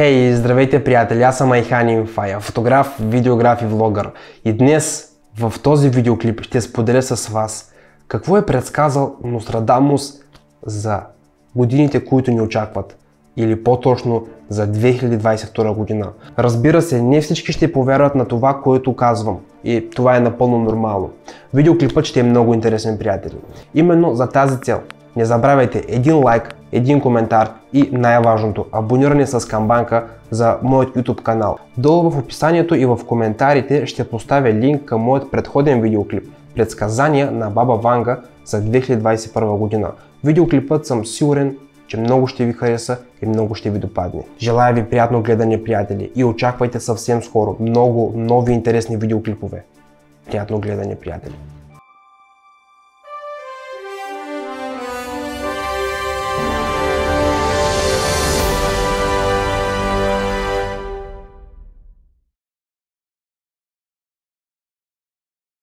Хей, здравейте приятели, аз съм Айхан Имфая, фотограф, видеограф и влогър. И днес в този видеоклип ще споделя с вас какво е предсказал Нострадамус за годините, които ни очакват. Или по-точно за 2022 година. Разбира се, не всички ще повярват на това, което казвам. И това е напълно нормално. Видеоклипът ще е много интересен, приятели. Именно за тази цел не забравяйте един лайк, един коментар и най-важното абониране с камбанка за моят YouTube канал. Долу в описанието и в коментарите ще поставя линк към моят предходен видеоклип Предсказания на Баба Ванга за 2021 година. Видеоклипът съм сигурен, че много ще ви хареса и много ще ви допадне. Желая ви приятно гледане, приятели, и очаквайте съвсем скоро много нови интересни видеоклипове. Приятно гледане, приятели!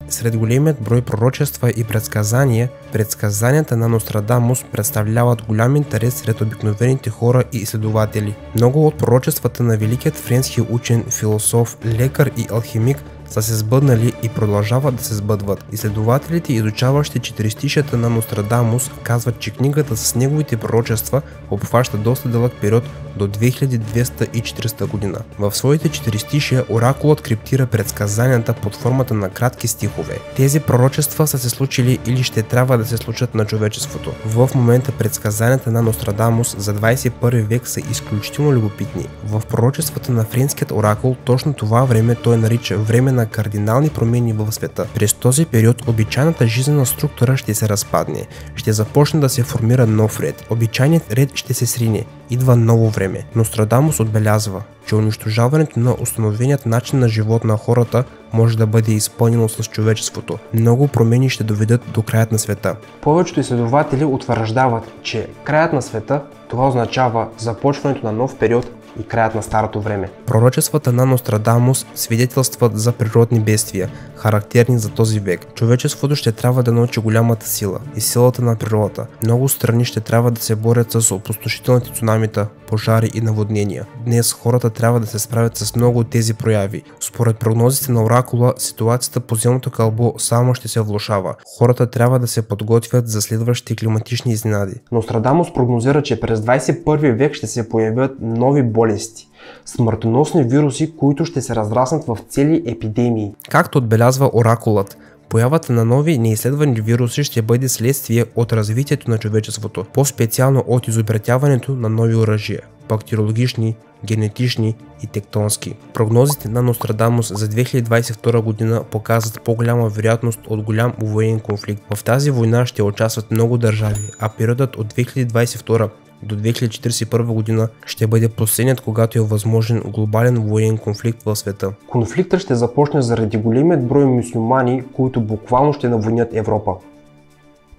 Сред големият брой пророчества и предсказания, предсказанията на Нострадамус представляват голям интерес сред обикновените хора и изследователи. Много от пророчествата на великият френски учен, философ, лекар и алхимик са се сбъднали и продължават да се сбъдват. Изследователите, изучаващи четиристишията на Нострадамус, казват, че книгата с неговите пророчества обхваща доста дълъг период до 2240 година. В своите четиристишия оракулът криптира предсказанията под формата на кратки стихове. Тези пророчества са се случили или ще трябва да се случат на човечеството. В момента предсказанията на Нострадамус за 21 век са изключително любопитни. В пророчествата на френският оракул точно това време той нарича време на кардинални промени в света. През този период обичайната жизнена структура ще се разпадне. Ще започне да се формира нов ред. Обичайният ред ще се срине. Идва ново време. Нострадамус отбелязва, че унищожаването на установеният начин на живот на хората може да бъде изпълнено с човечеството. Много промени ще доведат до краят на света. Повечето изследователи утвърждават, че краят на света това означава започването на нов период и краят на старото време. Пророчествата на Нострадамус свидетелстват за природни бедствия, характерни за този век. Човечеството ще трябва да научи голямата сила и силата на природата. Много страни ще трябва да се борят с опустошителните цунамита, пожари и наводнения. Днес хората трябва да се справят с много от тези прояви. Според прогнозите на оракула, ситуацията по земното кълбо само ще се влошава. Хората трябва да се подготвят за следващите климатични изненади. Нострадамус прогнозира, че през 21 век ще се появят нови болести, смъртоносни вируси, които ще се разраснат в цели епидемии. Както отбелязва оракулът, появата на нови неизследвани вируси ще бъде следствие от развитието на човечеството, по-специално от изобретяването на нови оръжия – бактериологични, генетични и тектонски. Прогнозите на Нострадамус за 2022 година показват по-голяма вероятност от голям военен конфликт. В тази война ще участват много държави, а периодът от 2022 до 2041 година ще бъде последният, когато е възможен глобален военен конфликт в света. Конфликтът ще започне заради големият брой мюсюлмани, които буквално ще наводнят Европа.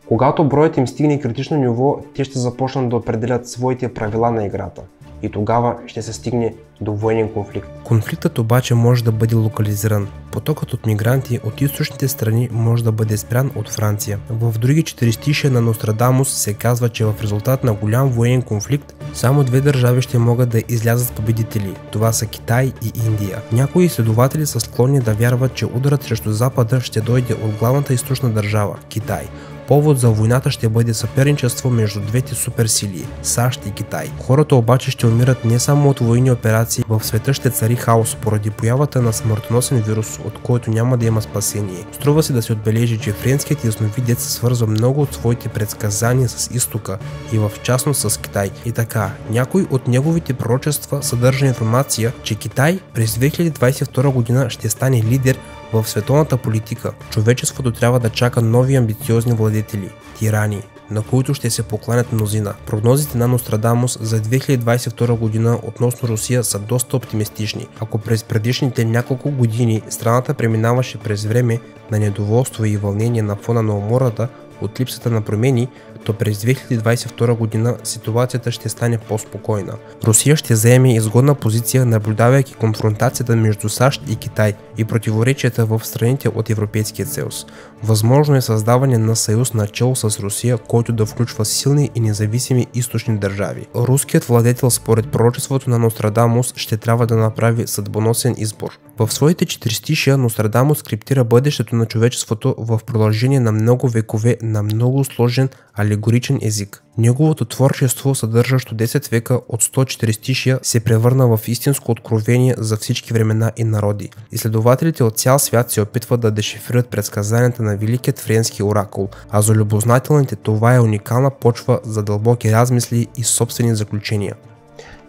Когато броят им стигне критично ниво, те ще започнат да определят своите правила на играта. и тогава ще се стигне до военен конфликт. Конфликтът обаче може да бъде локализиран. Потокът от мигранти от източните страни може да бъде спрян от Франция. В други четиристишия на Нострадамус се казва, че в резултат на голям военен конфликт само две държави ще могат да излязат победители. Това са Китай и Индия. Някои изследователи са склонни да вярват, че ударът срещу Запада ще дойде от главната източна държава – Китай. Повод за войната ще бъде съперничество между двете суперсили – САЩ и Китай. Хората обаче ще умират не само от военни операции, в света ще цари хаос поради появата на смъртоносен вирус, от който няма да има спасение. Струва се да се отбележи, че френският ясновидец свързва много от своите предсказания с изтока и в частност с Китай. И така, някой от неговите пророчества съдържа информация, че Китай през 2022 година ще стане лидер в световната политика. Човечеството трябва да чака нови амбициозни владетели, тирани, на които ще се покланят мнозина. Прогнозите на Нострадамус за 2022 година относно Русия са доста оптимистични. Ако през предишните няколко години страната преминаваше през време на недоволство и вълнение на фона на умората от липсата на промени, то през 2022 година ситуацията ще стане по-спокойна. Русия ще заеме изгодна позиция, наблюдавайки конфронтацията между САЩ и Китай и противоречията в страните от Европейския съюз. Възможно е създаване на съюз начело с Русия, който да включва силни и независими източни държави. Руският владетел според пророчеството на Нострадамус ще трябва да направи съдбоносен избор. В своите четиристишия Нострадамус скриптира бъдещето на човечеството в продължение на много векове на много сложен алегоричен език. Неговото творчество, съдържащо 10 века от 140 се превърна в истинско откровение за всички времена и народи. Изследователите от цял свят се опитват да дешифрират предсказанията на великият френски оракул, а за любознателните това е уникална почва за дълбоки размисли и собствени заключения.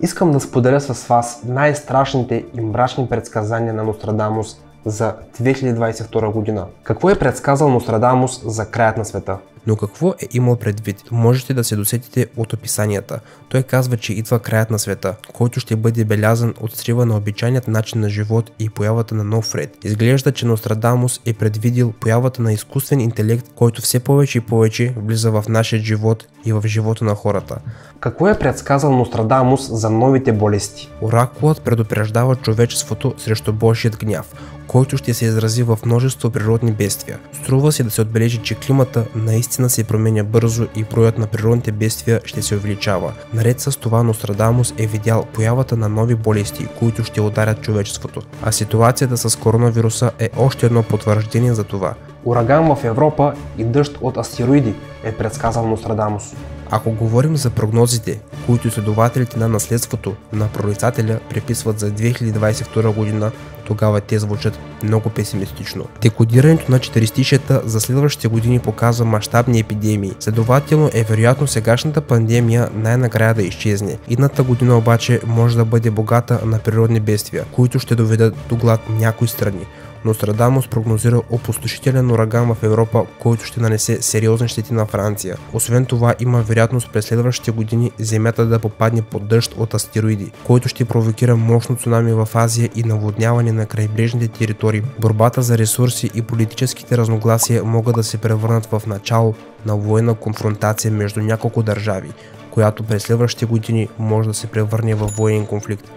Искам да споделя с вас най-страшните и мрачни предсказания на Нострадамус за 2022 година. Какво е предсказал Нострадамус за краят на света? Но какво е имал предвид? Можете да се досетите от описанията. Той казва, че идва краят на света, който ще бъде белязан от срива на обичайният начин на живот и появата на нов ред. Изглежда, че Нострадамус е предвидил появата на изкуствен интелект, който все повече и повече влиза в нашия живот и в живота на хората. Какво е предсказал Нострадамус за новите болести? Оракулът предупреждава човечеството срещу Божият гняв, който ще се изрази в множество природни бедствия. Струва се да се отбележи, че климата наистина се променя бързо и броят на природните бедствия ще се увеличава. Наред с това Нострадамус е видял появата на нови болести, които ще ударят човечеството. А ситуацията с коронавируса е още едно потвърждение за това. Ураган в Европа и дъжд от астероиди е предсказал Нострадамус. Ако говорим за прогнозите, които изследователите на наследството на прорицателя приписват за 2022 година, тогава те звучат много песимистично. Декодирането на четиристишията за следващите години показва мащабни епидемии. Следователно е вероятно сегашната пандемия най-накрая да изчезне. Идната година обаче може да бъде богата на природни бедствия, които ще доведат до глад някои страни. Нострадамус прогнозира опустошителен ураган в Европа, който ще нанесе сериозни щети на Франция. Освен това, има вероятност през следващите години Земята да попадне под дъжд от астероиди, който ще провокира мощно цунами в Азия и наводняване на крайбрежните територии. Борбата за ресурси и политическите разногласия могат да се превърнат в начало на военна конфронтация между няколко държави, която през следващите години може да се превърне в военен конфликт.